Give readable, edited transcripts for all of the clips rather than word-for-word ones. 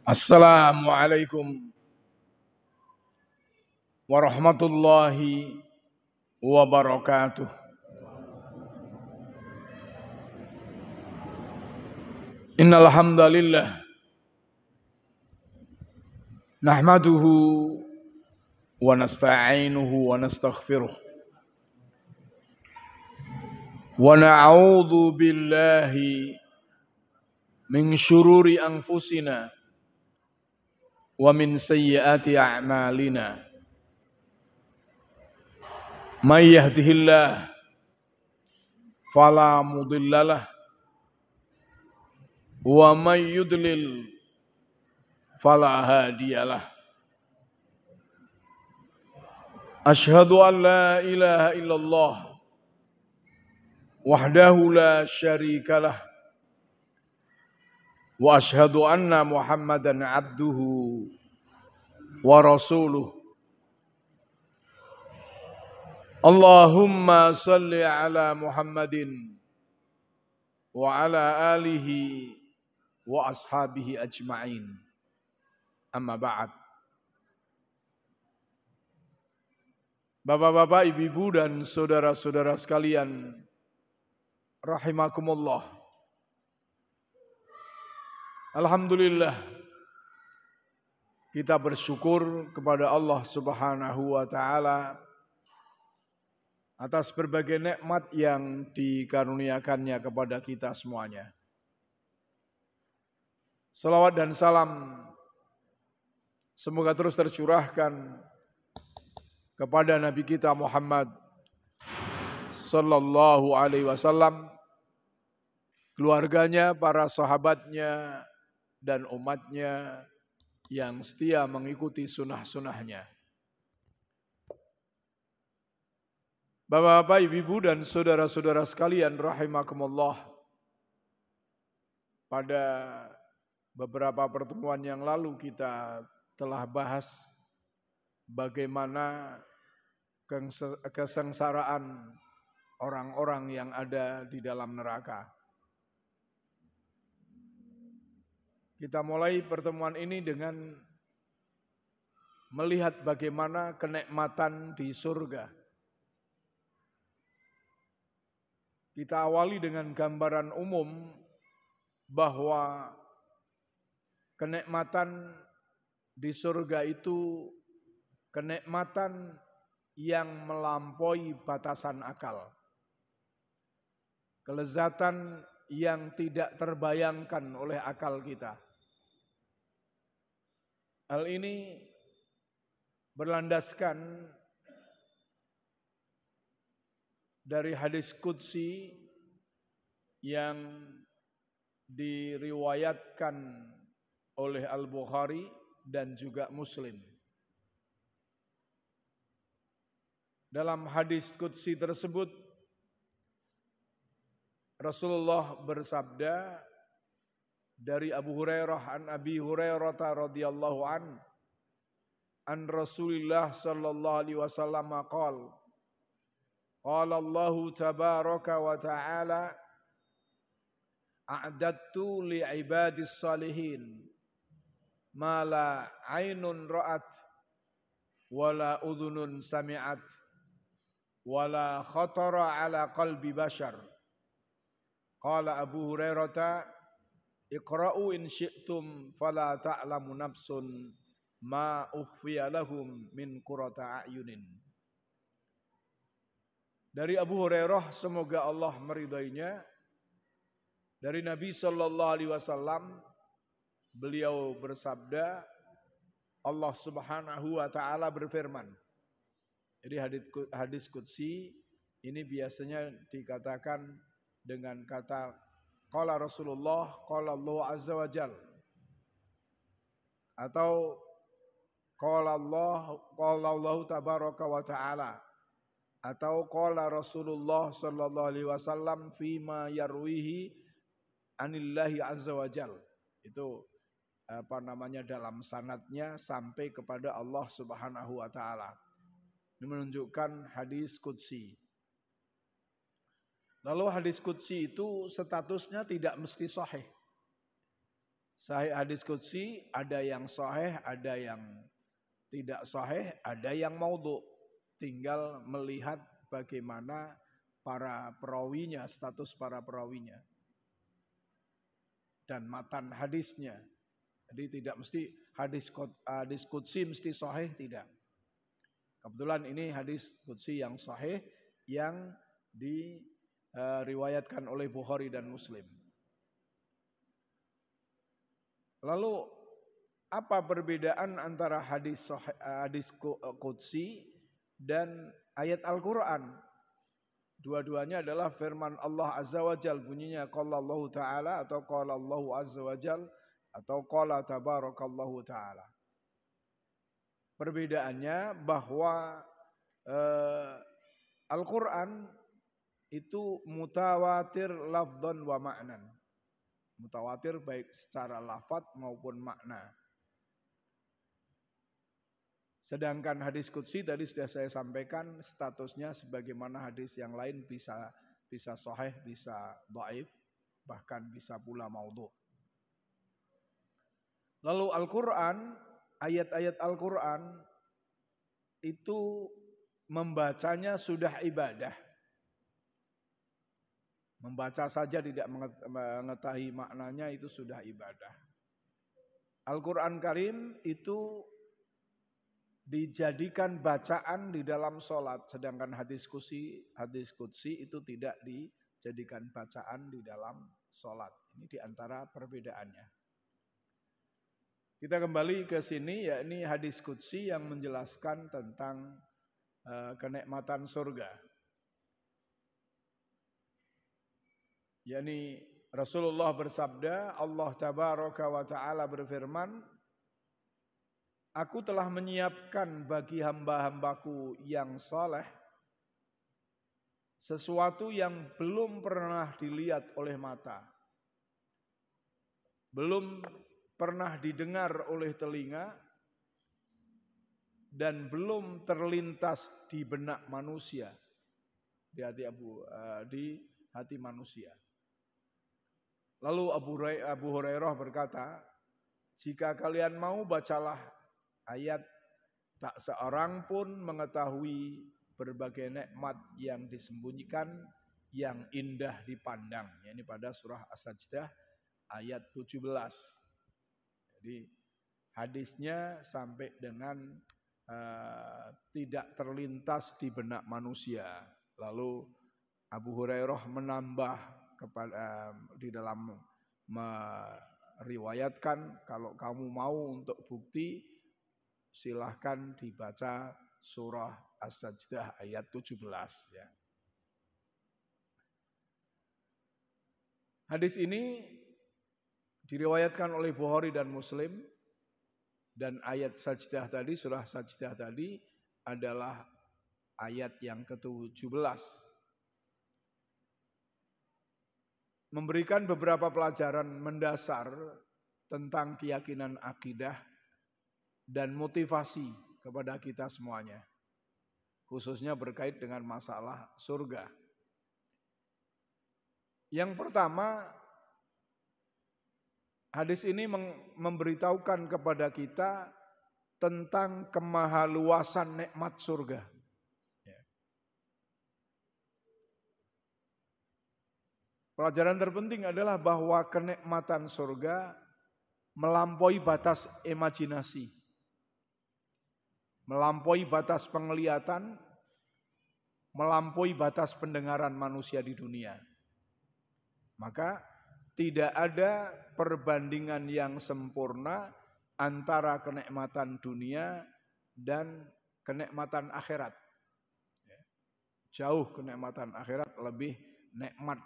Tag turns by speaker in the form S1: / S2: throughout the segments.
S1: Assalamualaikum warahmatullahi wabarakatuh. Innal hamdalillah nahmaduhu wa nasta'inuhu wa nastaghfiruh wa na'udzu billahi min syururi anfusina wa min sayyiati a'malina. May yahdihillah fala mudhillalah wa may yudlil fala hadiyalah. Asyhadu an la ilaha illallah wahdahu la syarikalah wa asyhadu anna Muhammadan abduhu wa rasuluh. Allahumma salli ala Muhammadin wa ala alihi wa ashabihi ajma'in. Amma ba'd. Bapak-bapak, ibu-ibu dan saudara-saudara sekalian, rahimakumullah. Alhamdulillah, kita bersyukur kepada Allah Subhanahu wa ta'ala atas berbagai nikmat yang dikaruniakannya kepada kita semuanya. Salawat dan salam semoga terus tercurahkan kepada Nabi kita Muhammad sallallahu alaihi wasallam, keluarganya, para sahabatnya, dan umatnya yang setia mengikuti sunnah-sunnahnya. Bapak-bapak, ibu-ibu dan saudara-saudara sekalian rahimakumullah. Pada beberapa pertemuan yang lalu kita telah bahas bagaimana kesengsaraan orang-orang yang ada di dalam neraka. Kita mulai pertemuan ini dengan melihat bagaimana kenikmatan di surga. Kita awali dengan gambaran umum bahwa kenikmatan di surga itu kenikmatan yang melampaui batasan akal. Kelezatan yang tidak terbayangkan oleh akal kita. Hal ini berlandaskan dari hadis qudsi yang diriwayatkan oleh Al-Bukhari dan juga Muslim. Dalam hadis qudsi tersebut Rasulullah bersabda dari Abu Hurairah an Abi Hurairah radhiyallahu an Rasulillah sallallahu alaihi wasallam qala qala Allah tabaraka wa ta'ala a'dattu li ibadis salihin ma la ainun ra'at wala udhunun sami'at wala khatara ala qalbi bashar. Qala Abu Hurairah iqra'u in syi'tum fala ta'lamu nafsun ma ukhfiya lahum min qurrata a'yunin. Dari Abu Hurairah, semoga Allah meridainya, dari Nabi sallallahu alaihi wasallam, beliau bersabda, Allah Subhanahu wa taala berfirman. Jadi hadis qudsi ini biasanya dikatakan dengan kata qala Rasulullah, qala Allah azza wa jal, atau qala Allah tabaraka wa ta'ala, atau qala Rasulullah sallallahu alaihi wasallam fima yarwihi anillahi azza wa jal. Itu dalam sanadnya sampai kepada Allah Subhanahu wa taala. Ini menunjukkan hadis qudsi. Lalu hadis qudsi itu statusnya tidak mesti sahih. Sahih hadis qudsi ada yang sahih, ada yang tidak sahih, ada yang maudhu. Tinggal melihat bagaimana para perawinya, status para perawinya. Dan matan hadisnya. Jadi tidak mesti hadis qudsi mesti sahih, tidak. Kebetulan ini hadis qudsi yang sahih yang diriwayatkan oleh Bukhari dan Muslim. Lalu apa perbedaan antara hadis qudsi dan ayat Al-Quran? Dua-duanya adalah firman Allah Azza wa Jal, bunyinya qala Allah Ta'ala atau qala Allah Azza wa Jal atau qala tabarakallahu ta'ala. Perbedaannya bahwa Al-Quran itu mutawatir lafdhan wa ma'nan. Mutawatir baik secara lafaz maupun makna. Sedangkan hadis qudsi tadi sudah saya sampaikan statusnya sebagaimana hadis yang lain bisa sahih, bisa dhaif, bahkan bisa pula maudhu. Lalu Al-Quran, ayat-ayat Al-Quran itu membacanya sudah ibadah. Membaca saja tidak mengetahui maknanya itu sudah ibadah. Al-Quran Karim itu dijadikan bacaan di dalam sholat. Sedangkan hadis qudsi itu tidak dijadikan bacaan di dalam sholat. Ini diantara perbedaannya. Kita kembali ke sini, yakni hadis qudsi yang menjelaskan tentang kenikmatan surga. Yakni Rasulullah bersabda, Allah tabaraka wa ta'ala berfirman, aku telah menyiapkan bagi hamba-hambaku yang saleh sesuatu yang belum pernah dilihat oleh mata, belum pernah didengar oleh telinga, dan belum terlintas di benak manusia, di hati manusia. Lalu Abu Hurairah berkata, jika kalian mau bacalah ayat, tak seorang pun mengetahui berbagai nikmat yang disembunyikan, yang indah dipandang. Ini pada surah As-Sajdah ayat 17. Jadi hadisnya sampai dengan tidak terlintas di benak manusia. Lalu Abu Hurairah menambah di dalam meriwayatkan, kalau kamu mau untuk bukti silahkan dibaca surah As-Sajdah ayat 17 ya. Hadis ini diriwayatkan oleh Bukhari dan Muslim, dan ayat Sajdah tadi, surah Sajdah tadi adalah ayat yang ke-17. Memberikan beberapa pelajaran mendasar tentang keyakinan akidah dan motivasi kepada kita semuanya, khususnya berkait dengan masalah surga. Yang pertama, hadis ini memberitahukan kepada kita tentang kemahaluasan nikmat surga. Pelajaran terpenting adalah bahwa kenikmatan surga melampaui batas imajinasi, melampaui batas penglihatan, melampaui batas pendengaran manusia di dunia. Maka tidak ada perbandingan yang sempurna antara kenikmatan dunia dan kenikmatan akhirat. Jauh kenikmatan akhirat lebih nikmat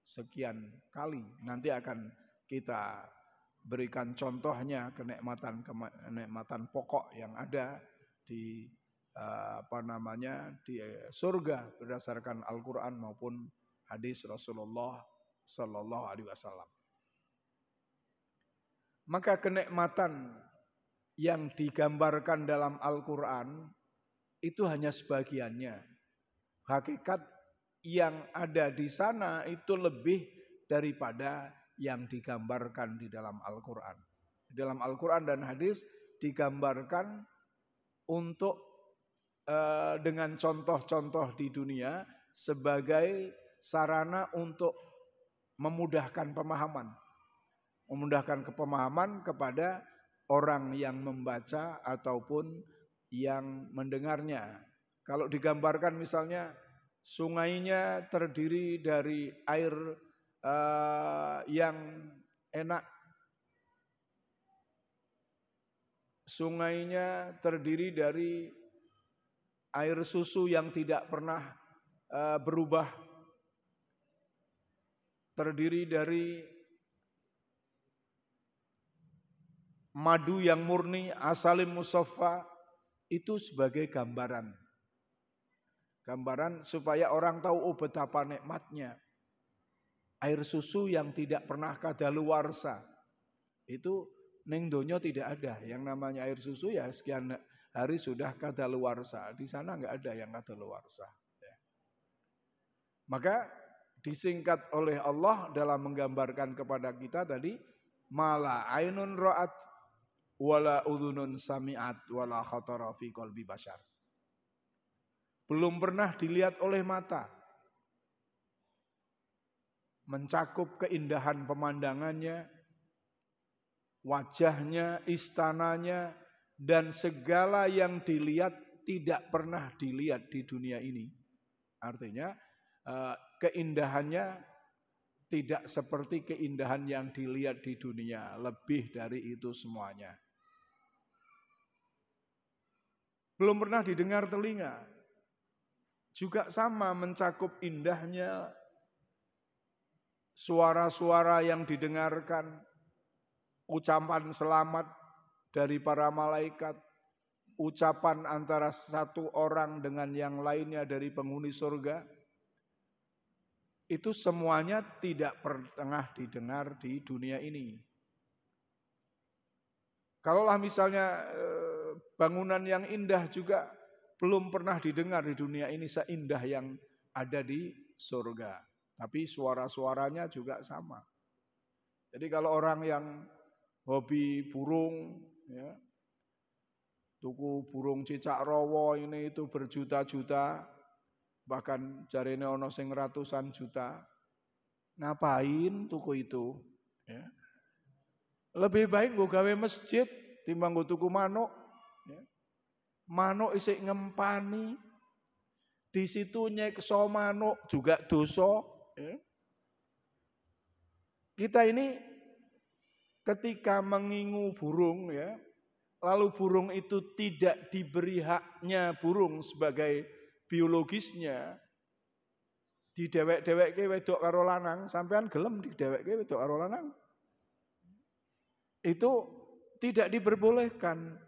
S1: sekian kali. Nanti akan kita berikan contohnya kenikmatan pokok yang ada di di surga berdasarkan Al-Quran maupun hadis Rasulullah Sallallahu Alaihi Wasallam. Maka kenikmatan yang digambarkan dalam Al-Quran itu hanya sebagiannya. Hakikat yang ada di sana itu lebih daripada yang digambarkan di dalam Al-Quran. Di dalam Al-Quran dan hadis digambarkan untuk dengan contoh-contoh di dunia sebagai sarana untuk memudahkan pemahaman. Memudahkan kepemahaman kepada orang yang membaca ataupun yang mendengarnya. Kalau digambarkan misalnya sungainya terdiri dari air yang enak. Sungainya terdiri dari air susu yang tidak pernah berubah. Terdiri dari madu yang murni, asalim musaffa, itu sebagai gambaran. Gambaran supaya orang tahu betapa nikmatnya. Air susu yang tidak pernah kadaluwarsa. Itu ning donya tidak ada. Yang namanya air susu ya sekian hari sudah kadaluwarsa. Di sana enggak ada yang kadaluwarsa. Maka disingkat oleh Allah dalam menggambarkan kepada kita tadi, mala ainun ra'at wala udhunun sami'at wala khatara fi qalbi bashar. Belum pernah dilihat oleh mata, mencakup keindahan pemandangannya, wajahnya, istananya, dan segala yang dilihat tidak pernah dilihat di dunia ini. Artinya keindahannya tidak seperti keindahan yang dilihat di dunia, lebih dari itu semuanya. Belum pernah didengar telinga, juga sama mencakup indahnya suara-suara yang didengarkan, ucapan selamat dari para malaikat, ucapan antara satu orang dengan yang lainnya dari penghuni surga, itu semuanya tidak pernah didengar di dunia ini. Kalaulah misalnya bangunan yang indah juga belum pernah didengar di dunia ini seindah yang ada di surga. Tapi suara-suaranya juga sama. Jadi kalau orang yang hobi burung, ya, tuku burung cicak rawa ini itu berjuta-juta, bahkan jarene ono sing ratusan juta. Ngapain tuku itu? Ya. Lebih baik gue gawe masjid timbang gue tuku manuk. Ya. Manuk isik ngempani, di situ nyekso manuk juga dosa. Ya. Kita ini ketika mengingu burung, ya, lalu burung itu tidak diberi haknya burung sebagai biologisnya, didewek-deweke wedok karo lanang, sampean gelem dideweke wedok karo lanang. Itu tidak diperbolehkan,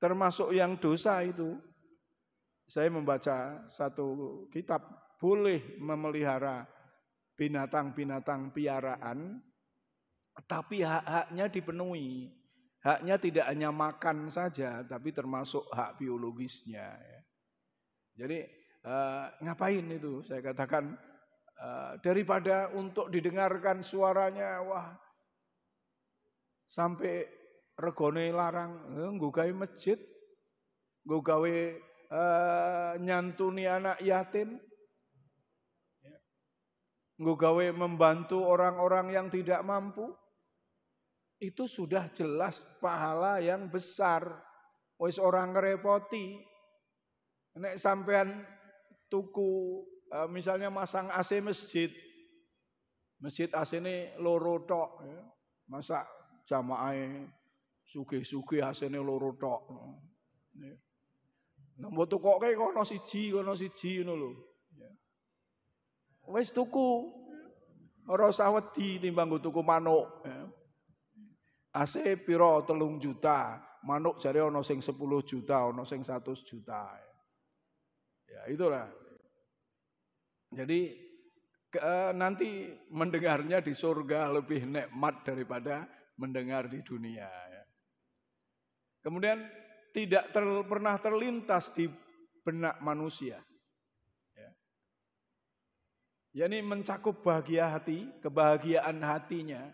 S1: termasuk yang dosa itu. Saya membaca satu kitab, boleh memelihara binatang-binatang piaraan, tapi hak-haknya dipenuhi. Haknya tidak hanya makan saja, tapi termasuk hak biologisnya. Jadi ngapain itu? Saya katakan daripada untuk didengarkan suaranya, wah sampai regone larang, nggo gawe masjid, nggo gawe nyantuni anak yatim, nggo gawe membantu orang-orang yang tidak mampu. Itu sudah jelas pahala yang besar. Wis orang ngerepoti. Nek sampean tuku misalnya masang AC masjid. Masjid AC ini loro tok, ya. Masa jamaah sugih-sugih AC ini loro tok. Nah mbok tukoke kono siji ngono lho. Wis tuku ora usah wedi timbang nggo tuku manuk. AC piro 3 juta, manuk jare ana sing 10 juta, ana sing 100 juta. Ya itulah. Jadi nanti mendengarnya di surga lebih nikmat daripada mendengar di dunia. Kemudian tidak pernah terlintas di benak manusia. Ya ini mencakup bahagia hati, kebahagiaan hatinya.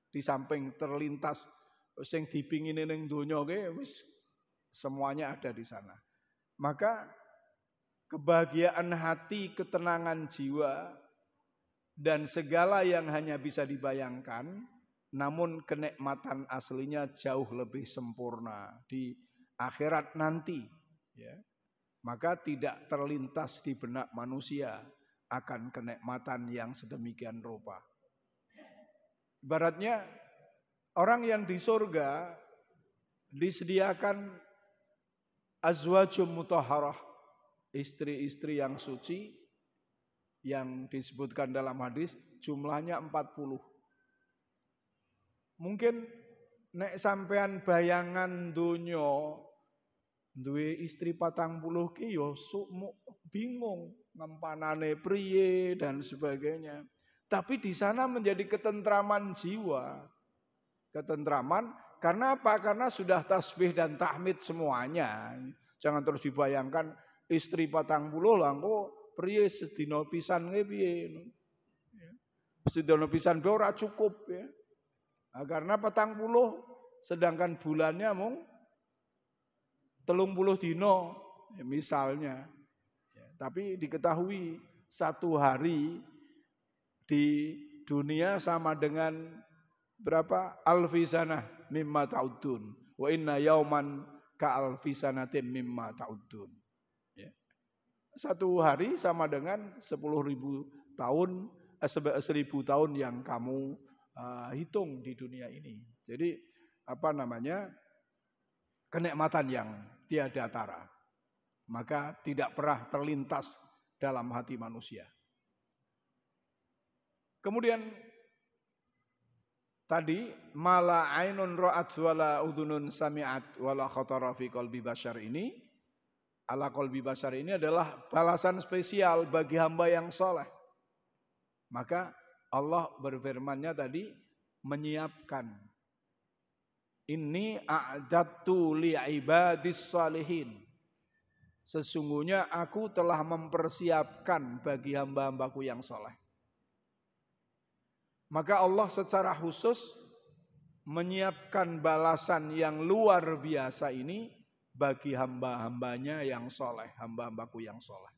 S1: Di samping terlintas sing dipingine ning donya wis semuanya ada di sana. Maka kebahagiaan hati, ketenangan jiwa, dan segala yang hanya bisa dibayangkan, namun kenikmatan aslinya jauh lebih sempurna di akhirat nanti. Ya. Maka tidak terlintas di benak manusia akan kenikmatan yang sedemikian rupa. Ibaratnya orang yang di surga disediakan azwajum mutahharah, istri-istri yang suci yang disebutkan dalam hadis jumlahnya 40. Mungkin nek sampean bayangan dunya duwe istri 40 ki ya bingung ngempanane priye dan sebagainya. Tapi di sana menjadi ketentraman jiwa. Ketentraman karena apa? Karena sudah tasbih dan tahmid semuanya. Jangan terus dibayangkan istri 40 lah kok priye sedina pisan piye. Sedina pisan be ora cukup ya. Nah, karena 40 sedangkan bulannya mung 30 dino ya, misalnya. Ya, tapi diketahui satu hari di dunia sama dengan berapa? Alfisanah mimma ta'udun. Wa inna yauman ka alfisanatin mimma ta'udun. Ya. Satu hari sama dengan 10.000 tahun, 1.000 tahun yang kamu hitung di dunia ini. Jadi kenikmatan yang tiada tara. Maka tidak pernah terlintas dalam hati manusia. Kemudian tadi mala ainun ra'at wala udhunun sami'at wala khatara fi qalbi bashar ini, ala qalbi bashar ini adalah balasan spesial bagi hamba yang soleh. Maka Allah berfirman-Nya tadi menyiapkan Inni a'dadtu li'ibadis salihin. Sesungguhnya aku telah mempersiapkan bagi hamba-hambaku yang soleh. Maka Allah secara khusus menyiapkan balasan yang luar biasa ini bagi hamba-hambanya yang soleh, hamba-hambaku yang soleh.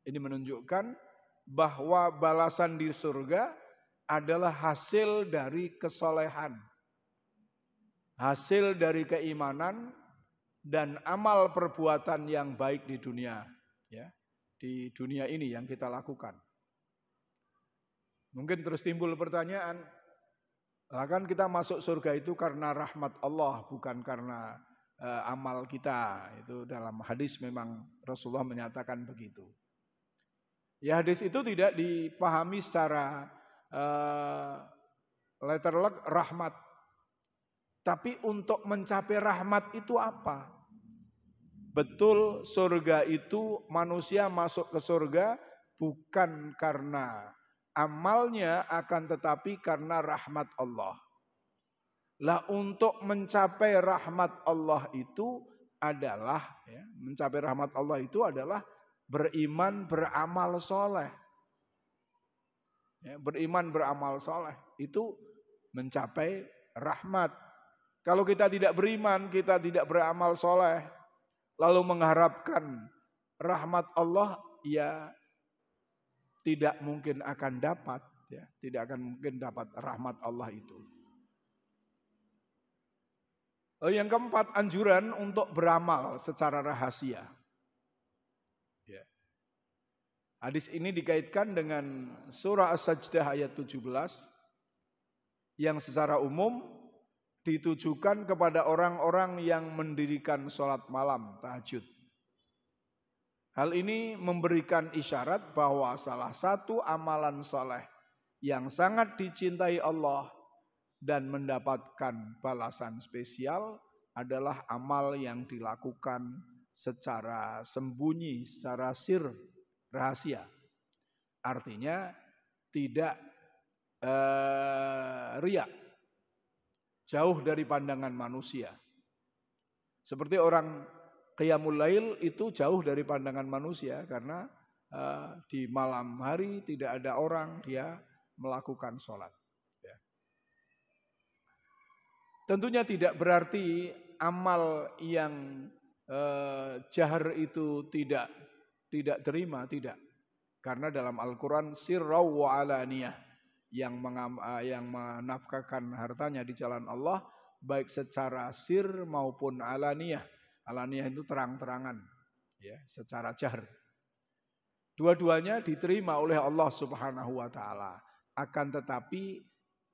S1: Ini menunjukkan bahwa balasan di surga adalah hasil dari kesolehan. Hasil dari keimanan dan amal perbuatan yang baik di dunia, ya, di dunia ini yang kita lakukan. Mungkin terus timbul pertanyaan, kan kita masuk surga itu karena rahmat Allah, bukan karena amal kita. Itu dalam hadis memang Rasulullah menyatakan begitu. Ya, hadis itu tidak dipahami secara letterlek rahmat. Tapi untuk mencapai rahmat itu apa? Betul, surga itu manusia masuk ke surga bukan karena amalnya, akan tetapi karena rahmat Allah. Lah untuk mencapai rahmat Allah itu adalah, ya, mencapai rahmat Allah itu adalah beriman beramal soleh. Ya, beriman beramal soleh itu mencapai rahmat. Kalau kita tidak beriman, kita tidak beramal soleh, lalu mengharapkan rahmat Allah, ya tidak mungkin akan dapat, ya, tidak akan mungkin dapat rahmat Allah itu. Yang keempat, anjuran untuk beramal secara rahasia. Ya. Hadis ini dikaitkan dengan surah As-Sajdah ayat 17 yang secara umum ditujukan kepada orang-orang yang mendirikan sholat malam tahajud. Hal ini memberikan isyarat bahwa salah satu amalan soleh yang sangat dicintai Allah dan mendapatkan balasan spesial adalah amal yang dilakukan secara sembunyi, secara sir, rahasia. Artinya tidak riya. Jauh dari pandangan manusia. Seperti orang qiyamul lail itu jauh dari pandangan manusia karena di malam hari tidak ada orang, dia melakukan sholat. Ya. Tentunya tidak berarti amal yang jahar itu tidak terima, tidak. Karena dalam Al-Quran sirraw wa alaniyah, yang menafkahkan hartanya di jalan Allah baik secara sir maupun alaniyah. Alaniyah itu terang-terangan, ya, secara jahar. Dua-duanya diterima oleh Allah Subhanahu wa taala. Akan tetapi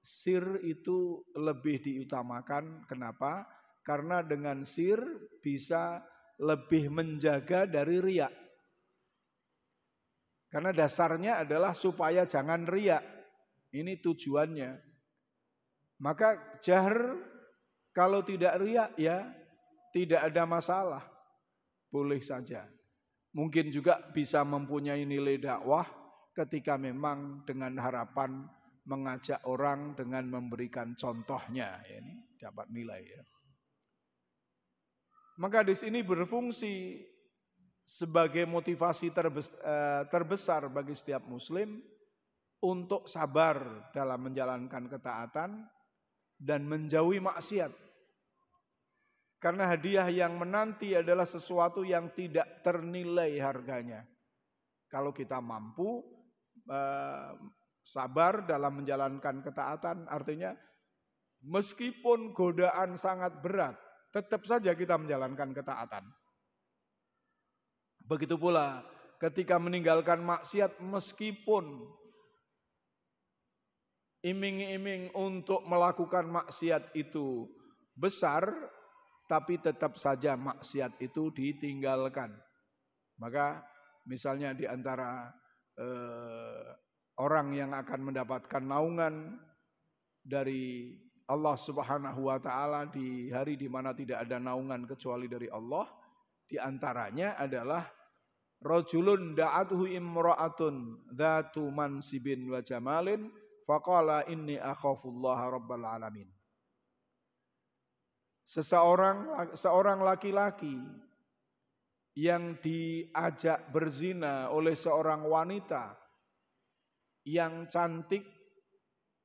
S1: sir itu lebih diutamakan. Kenapa? Karena dengan sir bisa lebih menjaga dari riya. Karena dasarnya adalah supaya jangan riya. Ini tujuannya. Maka jahar kalau tidak riya ya tidak ada masalah. Boleh saja. Mungkin juga bisa mempunyai nilai dakwah ketika memang dengan harapan mengajak orang dengan memberikan contohnya. Ini dapat nilai ya. Maka di sini berfungsi sebagai motivasi terbesar bagi setiap muslim untuk sabar dalam menjalankan ketaatan dan menjauhi maksiat. Karena hadiah yang menanti adalah sesuatu yang tidak ternilai harganya. Kalau kita mampu sabar dalam menjalankan ketaatan, artinya meskipun godaan sangat berat, tetap saja kita menjalankan ketaatan. Begitu pula ketika meninggalkan maksiat, meskipun iming-iming untuk melakukan maksiat itu besar, tapi tetap saja maksiat itu ditinggalkan. Maka misalnya di antara orang yang akan mendapatkan naungan dari Allah Subhanahu wa taala di hari di mana tidak ada naungan kecuali dari Allah, di antaranya adalah rajulun da'atuhu imra'atun dzatu mansibin wa jamalin faqala inni akhafullaha rabbal alamin. Seorang laki-laki yang diajak berzina oleh seorang wanita yang cantik,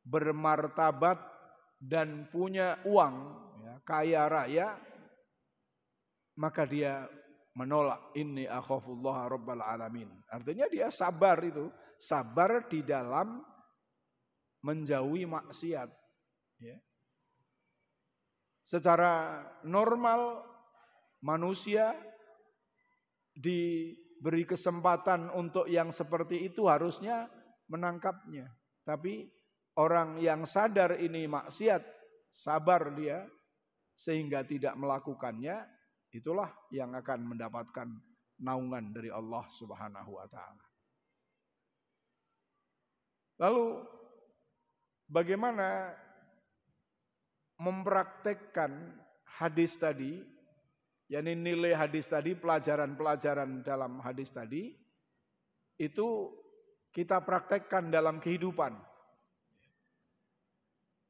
S1: bermartabat dan punya uang, ya, kaya raya, maka dia menolak inni akhafullaha rabbal alamin. Artinya dia sabar itu, sabar di dalam menjauhi maksiat. Ya. Secara normal manusia diberi kesempatan untuk yang seperti itu harusnya menangkapnya. Tapi orang yang sadar ini maksiat, sabar dia sehingga tidak melakukannya, itulah yang akan mendapatkan naungan dari Allah Subhanahu wa taala. Lalu bagaimana mempraktekkan hadis tadi, yakni nilai hadis tadi, pelajaran-pelajaran dalam hadis tadi, itu kita praktekkan dalam kehidupan.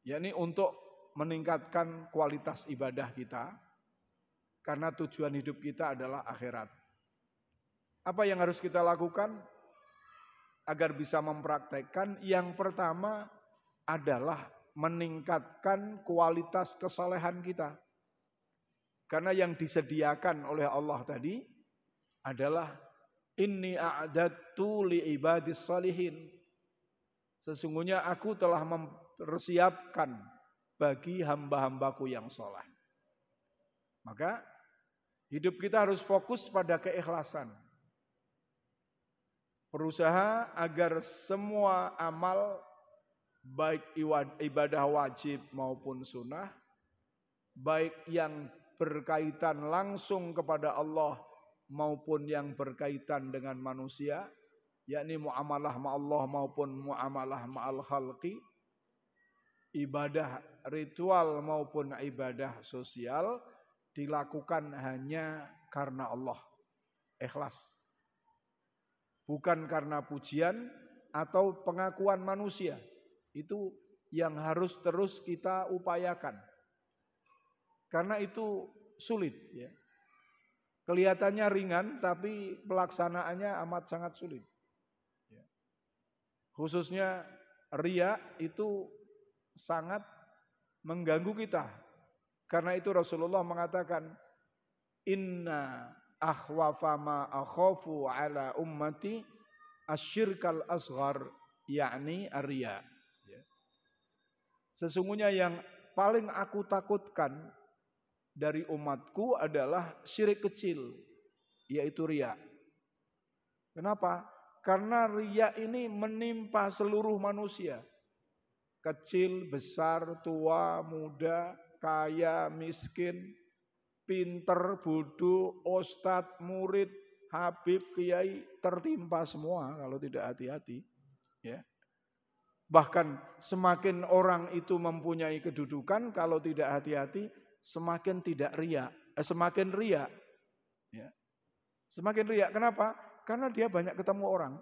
S1: Yakni untuk meningkatkan kualitas ibadah kita, karena tujuan hidup kita adalah akhirat. Apa yang harus kita lakukan agar bisa mempraktekkan? Yang pertama adalah meningkatkan kualitas kesalehan kita. Karena yang disediakan oleh Allah tadi adalah inni a'dadtu li ibadis salihin. Sesungguhnya aku telah mempersiapkan bagi hamba-hambaku yang soleh. Maka hidup kita harus fokus pada keikhlasan. Berusaha agar semua amal, baik ibadah wajib maupun sunnah, baik yang berkaitan langsung kepada Allah maupun yang berkaitan dengan manusia, yakni muamalah ma'allah maupun muamalah ma'al khalqi, ibadah ritual maupun ibadah sosial, dilakukan hanya karena Allah, ikhlas. Bukan karena pujian atau pengakuan manusia. Itu yang harus terus kita upayakan. Karena itu sulit, ya. Kelihatannya ringan tapi pelaksanaannya amat sangat sulit. Ya. Khususnya riya itu sangat mengganggu kita Karena itu Rasulullah mengatakan, inna akhwafa ma akhafu ala ummati asyirkal asghar, yakni ar-riya. Sesungguhnya yang paling aku takutkan dari umatku adalah syirik kecil, yaitu riya. Kenapa? Karena riya ini menimpa seluruh manusia. Kecil, besar, tua, muda, kaya, miskin, pinter, bodoh, ustadz, murid, habib, kiai, tertimpa semua kalau tidak hati-hati. Ya. Bahkan semakin orang itu mempunyai kedudukan, kalau tidak hati-hati semakin tidak riya, semakin riya. Ya. Semakin riya, kenapa? Karena dia banyak ketemu orang.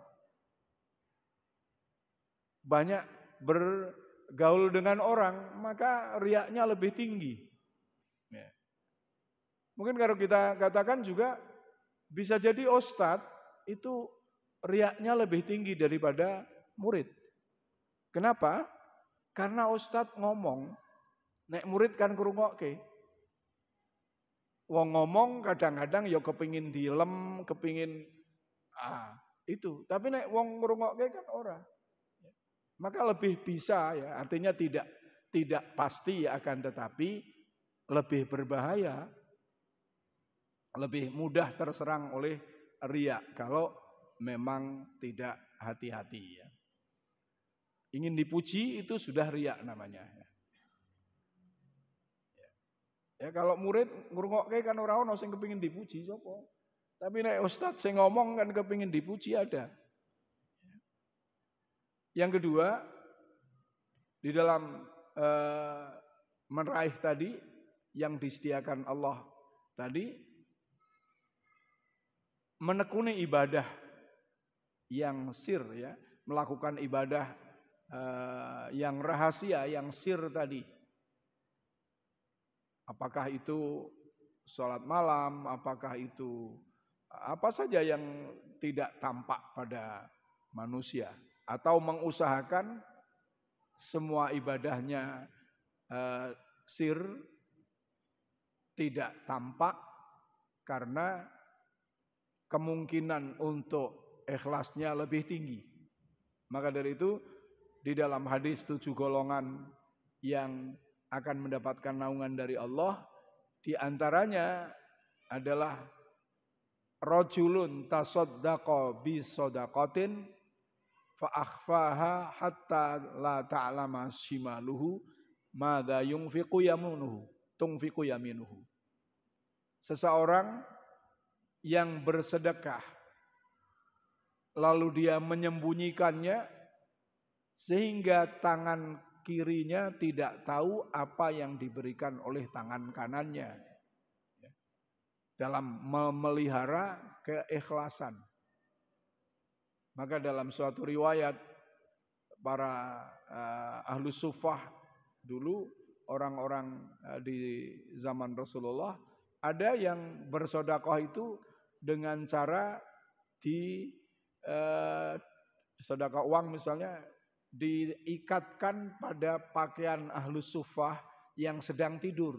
S1: Banyak bergaul dengan orang, maka riyanya lebih tinggi. Ya. Mungkin kalau kita katakan juga bisa jadi ustadz itu riyanya lebih tinggi daripada murid. Kenapa? Karena ustadz ngomong, nek murid kan ngrungokke. Wong ngomong kadang-kadang ya kepingin dilem, kepingin itu. Tapi nek wong ngrungokke kan ora. Maka lebih bisa ya, artinya tidak pasti akan tetapi lebih berbahaya, lebih mudah terserang oleh riya kalau memang tidak hati-hati ya. Ingin dipuji itu sudah riya namanya. Ya kalau murid ngrungokke kan ora ono sing kepingin dipuji sapa. Tapi nek ustaz sing ngomong kan kepingin dipuji ada. Yang kedua, di dalam meraih tadi yang disediakan Allah tadi, menekuni ibadah yang sir ya, melakukan ibadah yang rahasia, yang sir tadi. Apakah itu sholat malam, apakah itu apa saja yang tidak tampak pada manusia. Atau mengusahakan semua ibadahnya sir, tidak tampak karena kemungkinan untuk ikhlasnya lebih tinggi. Maka dari itu di dalam hadis 7 golongan yang akan mendapatkan naungan dari Allah, di antaranya adalah rajulun tasaddaqa bi shadaqatin fa akhfaha hatta la ta'lama shimaluhu madza tunfiqu yaminuhu. Seseorang yang bersedekah lalu dia menyembunyikannya sehingga tangan kirinya tidak tahu apa yang diberikan oleh tangan kanannya dalam memelihara keikhlasan. Maka dalam suatu riwayat para ahlus sufah dulu, orang-orang di zaman Rasulullah, ada yang bersedekah itu dengan cara di sedekah uang misalnya diikatkan pada pakaian ahlus sufah yang sedang tidur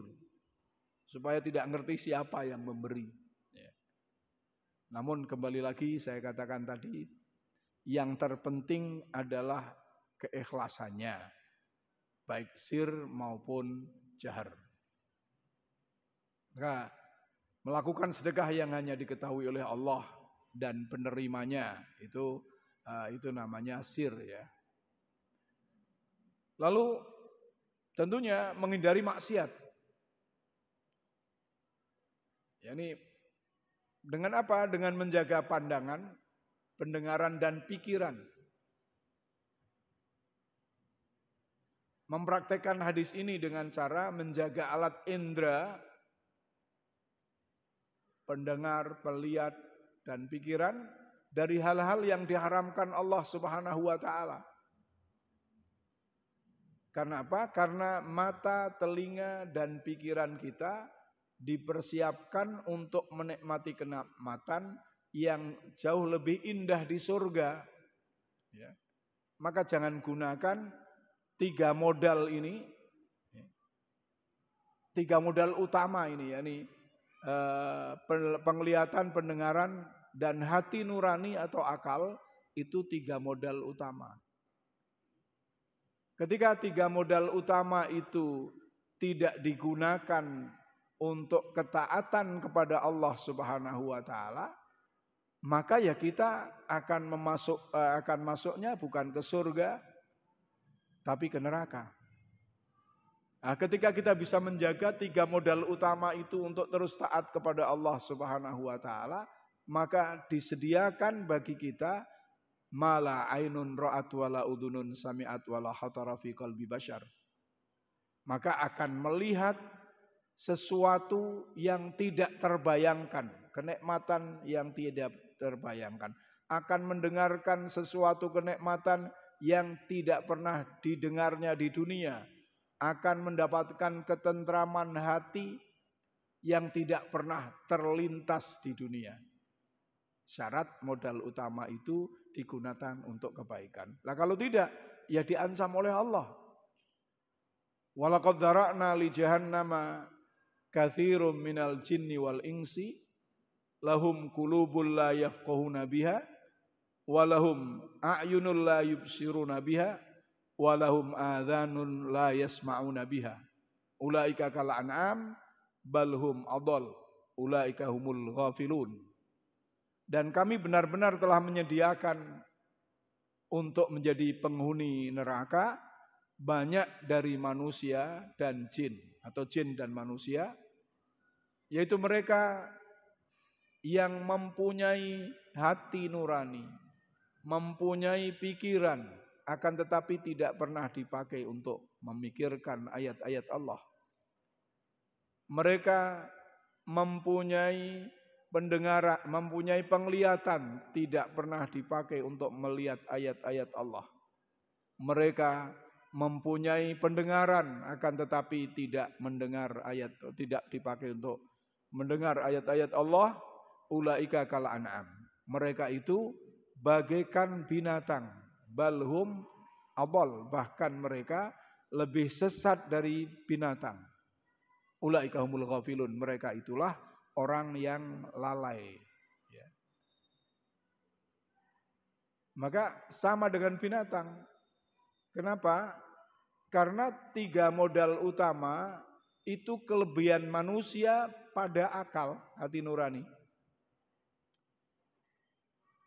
S1: supaya tidak ngerti siapa yang memberi. Namun kembali lagi saya katakan tadi, yang terpenting adalah keikhlasannya, baik sir maupun jahar. Maka melakukan sedekah yang hanya diketahui oleh Allah dan penerimanya itu namanya sir ya. Lalu tentunya menghindari maksiat. Yani dengan apa? Dengan menjaga pandangan, pendengaran dan pikiran. Mempraktekkan hadis ini dengan cara menjaga alat indera, pendengar, pelihat, dan pikiran dari hal-hal yang diharamkan Allah Subhanahu wa ta'ala. Karena apa? Karena mata, telinga, dan pikiran kita dipersiapkan untuk menikmati kenikmatan yang jauh lebih indah di surga. Ya. Maka jangan gunakan 3 modal ini. 3 tiga modal utama ini, yakni penglihatan, pendengaran, dan hati nurani atau akal, itu tiga modal utama. Ketika tiga modal utama itu tidak digunakan untuk ketaatan kepada Allah Subhanahu wa taala, maka ya kita akan masuknya bukan ke surga tapi ke neraka. Nah, ketika kita bisa menjaga tiga modal utama itu untuk terus taat kepada Allah Subhanahu wa taala, maka disediakan bagi kita mala ainun ra'at wala udunun sami'at wala khatara fi qalbi bashar. Maka akan melihat sesuatu yang tidak terbayangkan, kenikmatan yang tidak terbayangkan, akan mendengarkan sesuatu kenikmatan yang tidak pernah didengarnya di dunia, akan mendapatkan ketentraman hati yang tidak pernah terlintas di dunia. Syarat modal utama itu digunakan untuk kebaikan. Nah kalau tidak, ya diancam oleh Allah. Walaqad dzara'na li jahannama katsirum minal jinni wal insi lahum qulubul la yafqahuna biha wa lahum a'yunul la yubsiruna biha wa lahum adhanun la yasma'una biha ulaika kal an'am bal hum adall ulaika humul ghafilun. Dan kami benar-benar telah menyediakan untuk menjadi penghuni neraka banyak dari manusia dan jin, atau jin dan manusia, yaitu mereka yang mempunyai hati nurani, mempunyai pikiran, akan tetapi tidak pernah dipakai untuk memikirkan ayat-ayat Allah. Mereka mempunyai pendengaran, mempunyai penglihatan, tidak pernah dipakai untuk melihat ayat-ayat Allah. Mereka mempunyai pendengaran, akan tetapi tidak mendengar ayat, tidak dipakai untuk mendengar ayat-ayat Allah. Ulaika kal an'am. Mereka itu bagaikan binatang. Balhum adall. Bahkan mereka lebih sesat dari binatang. Ulaika humul ghafilun. Mereka itulah orang yang lalai. Ya. Maka sama dengan binatang. Kenapa? Karena tiga modal utama itu kelebihan manusia pada akal, hati nurani.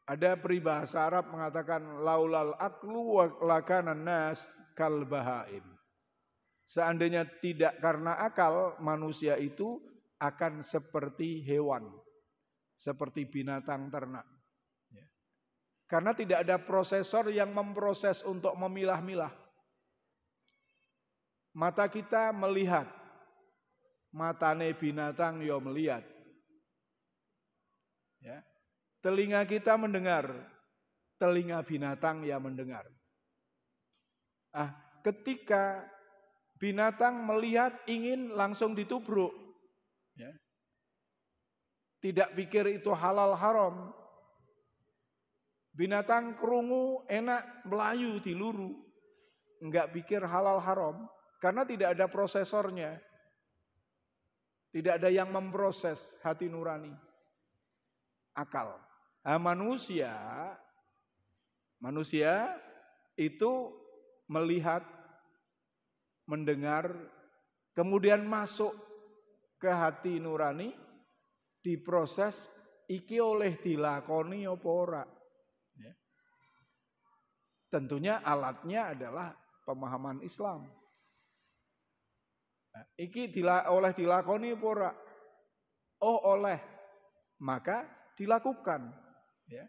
S1: Ada peribahasa Arab mengatakan laulal aqlu lakana nas kal bahaim. Seandainya tidak karena akal, manusia itu akan seperti hewan, seperti binatang ternak. Karena tidak ada prosesor yang memproses untuk memilah-milah. Mata kita melihat, matane binatang yo melihat. Ya. Telinga kita mendengar, telinga binatang ya mendengar. Ketika binatang melihat ingin langsung ditubruk. Ya. Tidak pikir itu halal haram. Binatang kerungu enak melayu diluru. Enggak pikir halal haram. Karena tidak ada prosesornya. Tidak ada yang memproses hati nurani. Akal. Manusia itu melihat, mendengar, kemudian masuk ke hati nurani, diproses, iki oleh dilakoni apa ora. Ya. Tentunya alatnya adalah pemahaman Islam. Nah, iki oleh dilakoni apa ora? Oh oleh, maka dilakukan. Ya.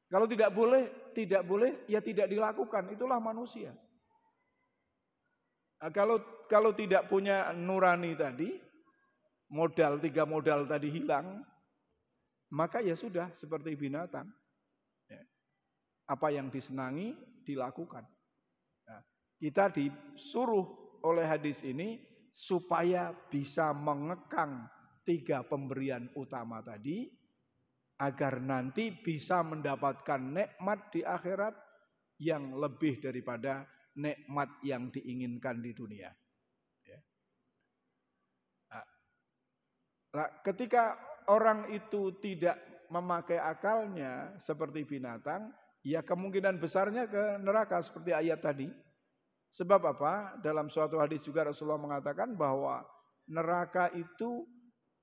S1: Kalau tidak boleh, ya tidak dilakukan. Itulah manusia. Nah, kalau tidak punya nurani tadi, tiga modal tadi hilang, maka ya sudah seperti binatang. Ya. Apa yang disenangi dilakukan. Nah, kita disuruh oleh hadis ini supaya bisa mengekang tiga pemberian utama tadi, agar nanti bisa mendapatkan nikmat di akhirat yang lebih daripada nikmat yang diinginkan di dunia. Ya. Ketika orang itu tidak memakai akalnya seperti binatang, ya kemungkinan besarnya ke neraka seperti ayat tadi. Sebab apa? Dalam suatu hadis juga Rasulullah mengatakan bahwa neraka itu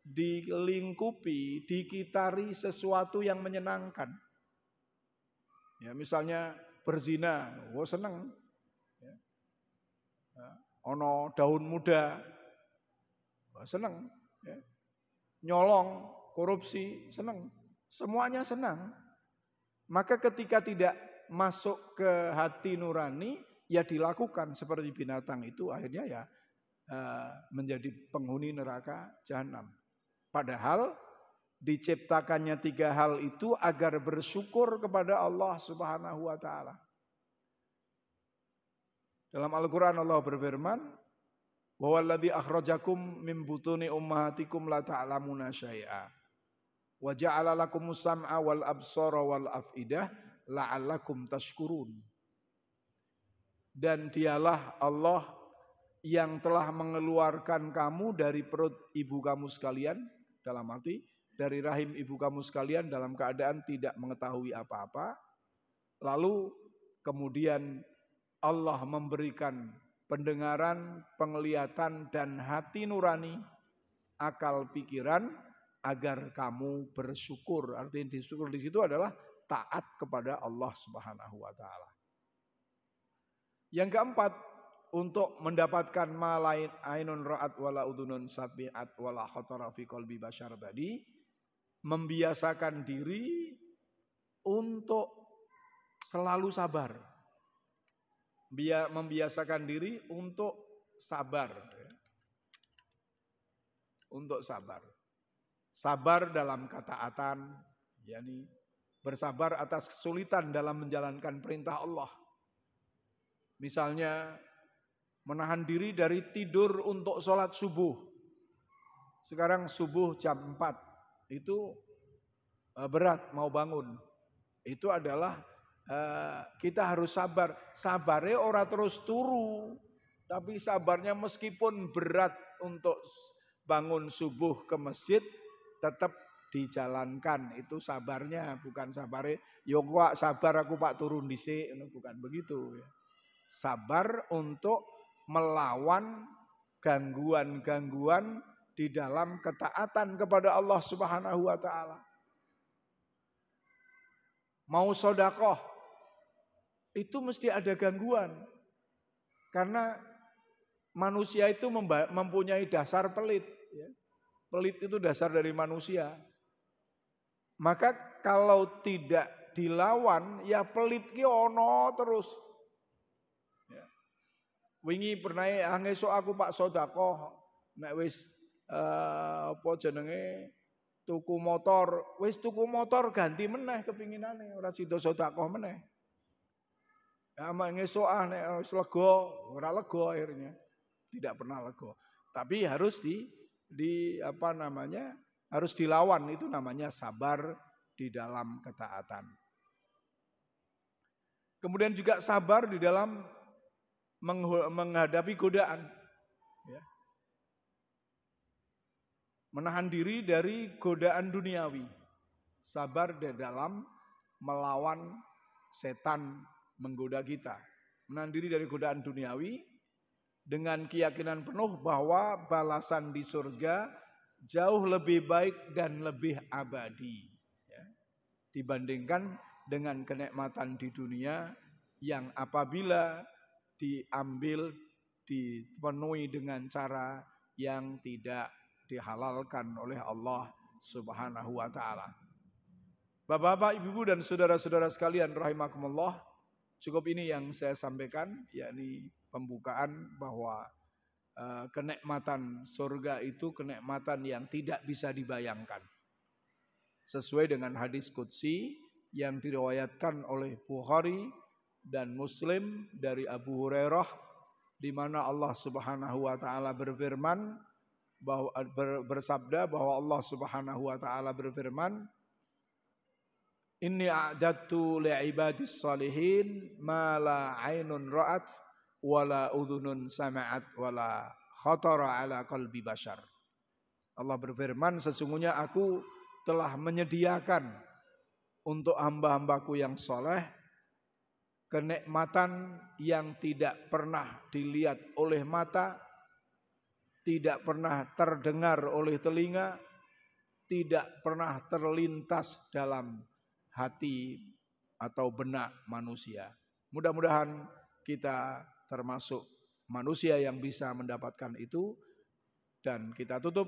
S1: dilingkupi, dikitari sesuatu yang menyenangkan. Ya, misalnya berzina, seneng. Ya. Ono daun muda, seneng. Ya. Nyolong, korupsi, seneng. Semuanya senang. Maka ketika tidak masuk ke hati nurani, ya dilakukan seperti binatang itu, akhirnya ya menjadi penghuni neraka jahanam. Padahal diciptakannya 3 hal itu agar bersyukur kepada Allah Subhanahu wa taala. Dalam Al-Qur'an Allah berfirman, "Wa walladzi akhrajakum min butuni ummahatikum la ta'lamuna syai'a wa ja'ala lakumus sam'a wal absara wal afidah la'allakum tashkurun." Dan dialah Allah yang telah mengeluarkan kamu dari perut ibu kamu sekalian, dalam arti dari rahim ibu kamu sekalian dalam keadaan tidak mengetahui apa-apa. Lalu kemudian Allah memberikan pendengaran, penglihatan dan hati nurani, akal pikiran agar kamu bersyukur. Artinya bersyukur di situ adalah taat kepada Allah Subhanahu wa taala. Yang keempat, untuk mendapatkan ma lain ainun ra'at wala udunun sabi'at wala khatara fi qalbi bashar tadi, membiasakan diri untuk selalu sabar. Membiasakan diri untuk sabar. Untuk sabar. Sabar dalam ketaatan, yakni bersabar atas kesulitan dalam menjalankan perintah Allah. Misalnya menahan diri dari tidur untuk sholat subuh. Sekarang subuh jam 4 itu berat mau bangun. Itu adalah kita harus sabar. Sabarnya ora terus turu, tapi sabarnya meskipun berat untuk bangun subuh ke masjid tetap dijalankan. Itu sabarnya, bukan sabarnya yo kok sabar aku Pak turun dhisik, bukan begitu ya. Sabar untuk melawan gangguan-gangguan di dalam ketaatan kepada Allah Subhanahu wa taala. Mau sedekah itu mesti ada gangguan. Karena manusia itu mempunyai dasar pelit. Pelit itu dasar dari manusia. Maka kalau tidak dilawan, ya pelit ki ono terus. Wingi pernah ngesuk aku Pak sedekah nek wis apa jenenge tuku motor, wis tuku motor ganti meneh kepinginane, ora sida sedekah meneh. Ya mak ngesuk nek wis lega, ora lega akhirnya. Tidak pernah lega. Tapi harus harus dilawan, itu namanya sabar di dalam ketaatan. Kemudian juga sabar di dalam menghadapi godaan, ya. Menahan diri dari godaan duniawi, sabar di dalam melawan setan menggoda kita, menahan diri dari godaan duniawi dengan keyakinan penuh bahwa balasan di surga jauh lebih baik dan lebih abadi, ya, dibandingkan dengan kenikmatan di dunia yang apabila diambil, dipenuhi dengan cara yang tidak dihalalkan oleh Allah Subhanahu wa taala. Bapak-bapak, ibu-ibu dan saudara-saudara sekalian rahimakumullah, cukup ini yang saya sampaikan, yakni pembukaan bahwa kenikmatan surga itu kenikmatan yang tidak bisa dibayangkan. Sesuai dengan hadis qudsi yang diriwayatkan oleh Bukhari dan Muslim dari Abu Hurairah, di mana Allah Subhanahu wa taala berfirman bahwa bersabda bahwa Allah Subhanahu wa taala berfirman, "Inni a'dadtu li'ibadis salihin ma la 'ainun ra'at wa la udhunun sama'at wa la khatara 'ala qalbi bashar." Allah berfirman, sesungguhnya aku telah menyediakan untuk hamba-hambaku yang soleh kenikmatan yang tidak pernah dilihat oleh mata, tidak pernah terdengar oleh telinga, tidak pernah terlintas dalam hati atau benak manusia. Mudah-mudahan kita termasuk manusia yang bisa mendapatkan itu. Dan kita tutup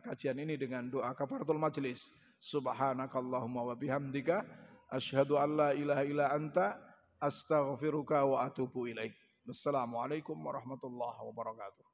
S1: kajian ini dengan doa kafaratul majlis. Subhanakallahumma wa bihamdika asyhadu an la ilaha illa anta astaghfiruka wa atubu ilaik. Wassalamualaikum warahmatullahi wabarakatuh.